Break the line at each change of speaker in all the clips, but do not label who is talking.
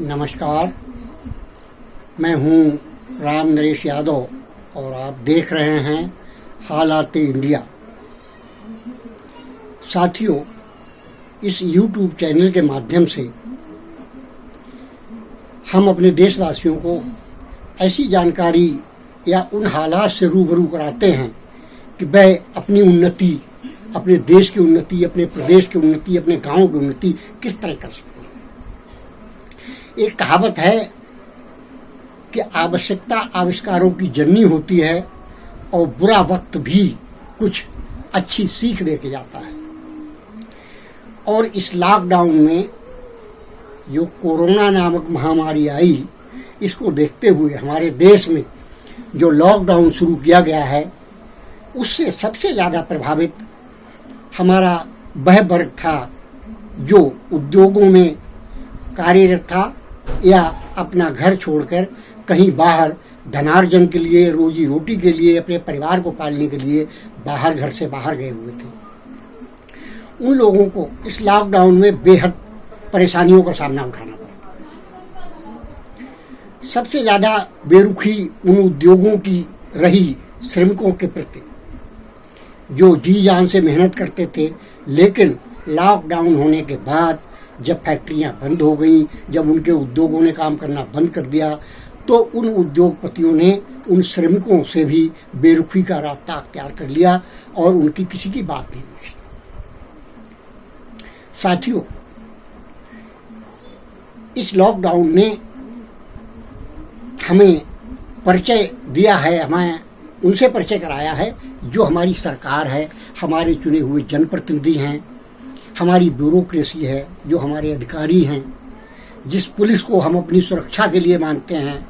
नमस्कार, मैं हूं राम नरेश यादव और आप देख रहे हैं हालात इंडिया। साथियों, इस YouTube चैनल के माध्यम से हम अपने देशवासियों को ऐसी जानकारी या उन हालात से रूबरू कराते हैं कि वह अपनी उन्नति, अपने देश की उन्नति, अपने प्रदेश की उन्नति, अपने गांव की उन्नति किस तरह कर सकते हैं। एक कहावत है कि आवश्यकता आविष्कारों की जननी होती है और बुरा वक्त भी कुछ अच्छी सीख दे के जाता है। और इस लॉकडाउन में जो कोरोना नामक महामारी आई, इसको देखते हुए हमारे देश में जो लॉकडाउन शुरू किया गया है, उससे सबसे ज़्यादा प्रभावित हमारा वह वर्ग था जो उद्योगों में कार्यरत था या अपना घर छोड़कर कहीं बाहर धनार्जन के लिए, रोजी रोटी के लिए, अपने परिवार को पालने के लिए बाहर, घर से बाहर गए हुए थे। उन लोगों को इस लॉकडाउन में बेहद परेशानियों का सामना उठाना पड़ा। सबसे ज़्यादा बेरुखी उन उद्योगों की रही श्रमिकों के प्रति जो जी जान से मेहनत करते थे, लेकिन लॉकडाउन होने के बाद जब फैक्ट्रियां बंद हो गईं, जब उनके उद्योगों ने काम करना बंद कर दिया, तो उन उद्योगपतियों ने उन श्रमिकों से भी बेरुखी का रास्ता अख्तियार कर लिया और उनकी किसी की बात नहीं पूछी। साथियों, इस लॉकडाउन ने हमें परिचय दिया है, हमें उनसे परिचय कराया है जो हमारी सरकार है, हमारे चुने हुए जनप्रतिनिधि हैं, हमारी ब्यूरोक्रेसी है, जो हमारे अधिकारी हैं, जिस पुलिस को हम अपनी सुरक्षा के लिए मानते हैं,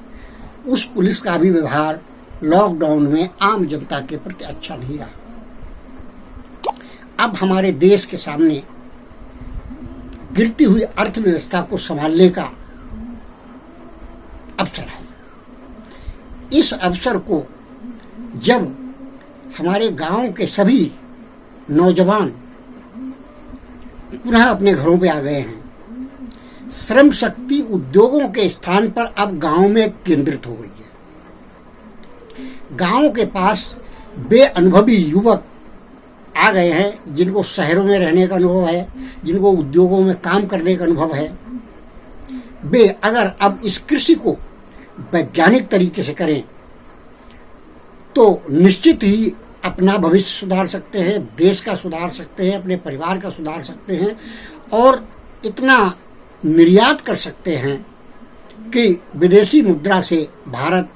उस पुलिस का भी व्यवहार लॉकडाउन में आम जनता के प्रति अच्छा नहीं रहा। अब हमारे देश के सामने गिरती हुई अर्थव्यवस्था को संभालने का अवसर है। इस अवसर को जब हमारे गांव के सभी नौजवान पुनः अपने घरों पे आ गए हैं, श्रम शक्ति उद्योगों के स्थान पर अब गांव में केंद्रित हो गई है। गांव के पास बेअनुभवी युवक आ गए हैं जिनको शहरों में रहने का अनुभव है, जिनको उद्योगों में काम करने का अनुभव है। वे अगर अब इस कृषि को वैज्ञानिक तरीके से करें तो निश्चित ही अपना भविष्य सुधार सकते हैं, देश का सुधार सकते हैं, अपने परिवार का सुधार सकते हैं और इतना निर्यात कर सकते हैं कि विदेशी मुद्रा से भारत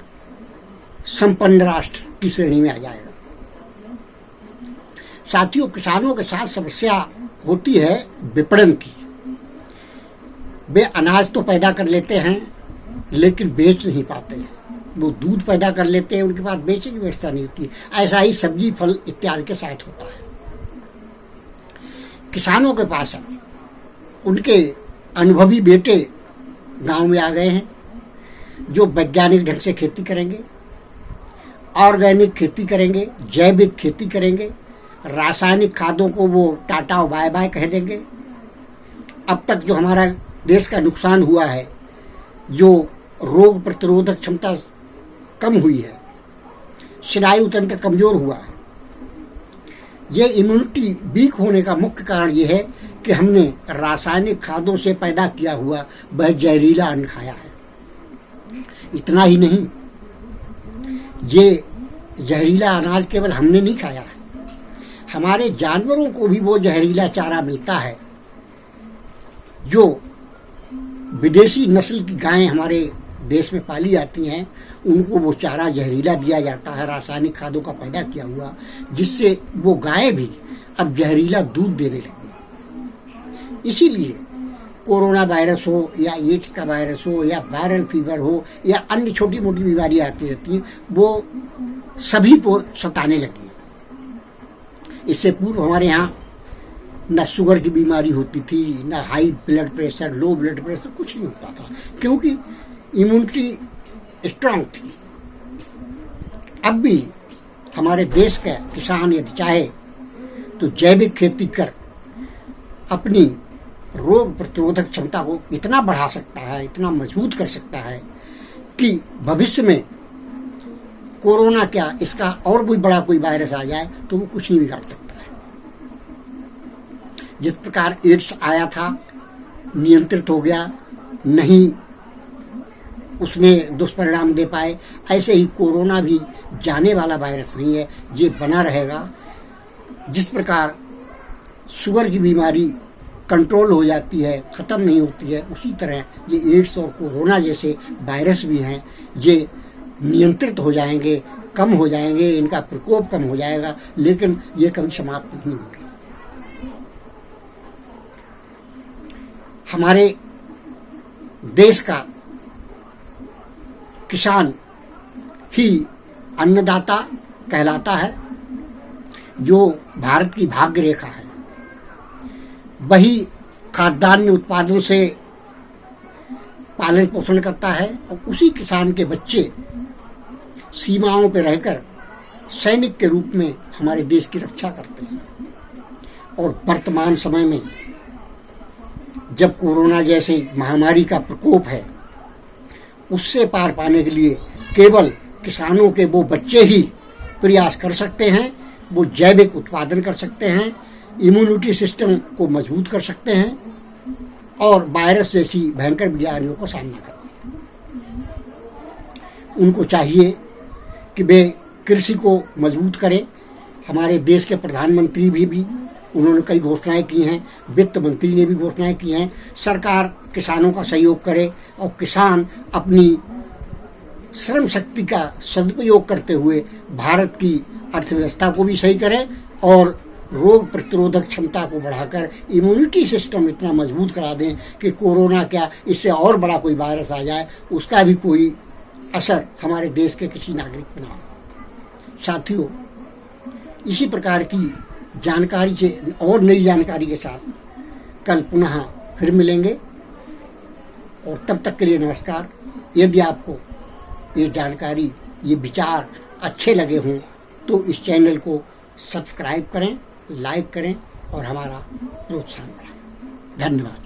संपन्न राष्ट्र की श्रेणी में आ जाएगा। साथियों, किसानों के साथ समस्या होती है विपणन की। वे अनाज तो पैदा कर लेते हैं लेकिन बेच नहीं पाते हैं। वो दूध पैदा कर लेते हैं, उनके पास बेचने की व्यवस्था नहीं होती। ऐसा ही सब्जी, फल इत्यादि के साथ होता है। किसानों के पास उनके अनुभवी बेटे गांव में आ गए हैं जो वैज्ञानिक ढंग से खेती करेंगे, ऑर्गेनिक खेती करेंगे, जैविक खेती करेंगे, रासायनिक खादों को वो टाटा बाय बाय कह देंगे। अब तक जो हमारा देश का नुकसान हुआ है, जो रोग प्रतिरोधक क्षमता कम हुई है, स्नायु तंत्र कमजोर हुआ है, ये इम्यूनिटी वीक होने का मुख्य कारण ये है कि हमने रासायनिक खादों से पैदा किया हुआ वह जहरीला अन्न खाया है। इतना ही नहीं, ये जहरीला अनाज केवल हमने नहीं खाया है, हमारे जानवरों को भी वो जहरीला चारा मिलता है। जो विदेशी नस्ल की गायें हमारे देश में पाली जाती हैं, उनको वो चारा जहरीला दिया जाता है, रासायनिक खादों का पैदा किया हुआ, जिससे वो गायें भी अब जहरीला दूध देने लगी। इसीलिए कोरोना वायरस हो या एड्स का वायरस हो या वायरल फीवर हो या अन्य छोटी मोटी बीमारियां आती रहती हैं, वो सभी को सताने लगी। इससे पूर्व हमारे यहाँ न शुगर की बीमारी होती थी, न high blood pressure, low blood pressure, कुछ नहीं होता था, क्योंकि इम्यूनिटी स्ट्रांग थी। अब भी हमारे देश का किसान यदि चाहे तो जैविक खेती कर अपनी रोग प्रतिरोधक क्षमता को इतना बढ़ा सकता है, इतना मजबूत कर सकता है कि भविष्य में कोरोना क्या, इसका और भी बड़ा कोई वायरस आ जाए तो वो कुछ नहीं बिगाड़ सकता है। जिस प्रकार एड्स आया था, नियंत्रित हो गया, नहीं उसमें दुष्परिणाम दे पाए, ऐसे ही कोरोना भी जाने वाला वायरस नहीं है, ये बना रहेगा। जिस प्रकार शुगर की बीमारी कंट्रोल हो जाती है, ख़त्म नहीं होती है, उसी तरह ये एड्स और कोरोना जैसे वायरस भी हैं, ये नियंत्रित हो जाएंगे, कम हो जाएंगे, इनका प्रकोप कम हो जाएगा, लेकिन ये कभी समाप्त नहीं होंगे। हमारे देश का किसान ही अन्नदाता कहलाता है, जो भारत की भाग्य रेखा है। वही खाद्यान्न उत्पादन से पालन पोषण करता है और उसी किसान के बच्चे सीमाओं पर रहकर सैनिक के रूप में हमारे देश की रक्षा करते हैं। और वर्तमान समय में जब कोरोना जैसे महामारी का प्रकोप है, उससे पार पाने के लिए केवल किसानों के वो बच्चे ही प्रयास कर सकते हैं, वो जैविक उत्पादन कर सकते हैं, इम्यूनिटी सिस्टम को मजबूत कर सकते हैं और वायरस जैसी भयंकर बीमारियों को सामना करते हैं। उनको चाहिए कि वे कृषि को मजबूत करें। हमारे देश के प्रधानमंत्री भी उन्होंने कई घोषणाएं की हैं, वित्त मंत्री ने भी घोषणाएं की हैं। सरकार किसानों का सहयोग करे और किसान अपनी श्रम शक्ति का सदुपयोग करते हुए भारत की अर्थव्यवस्था को भी सही करें और रोग प्रतिरोधक क्षमता को बढ़ाकर इम्यूनिटी सिस्टम इतना मजबूत करा दें कि कोरोना क्या, इससे और बड़ा कोई वायरस आ जाए उसका भी कोई असर हमारे देश के किसी नागरिक पर ना हो। साथियों, इसी प्रकार की जानकारी से और नई जानकारी के साथ कल पुनः फिर मिलेंगे और तब तक के लिए नमस्कार। यदि आपको ये जानकारी, ये विचार अच्छे लगे हों तो इस चैनल को सब्सक्राइब करें, लाइक करें और हमारा प्रोत्साहन बढ़ाएं। धन्यवाद।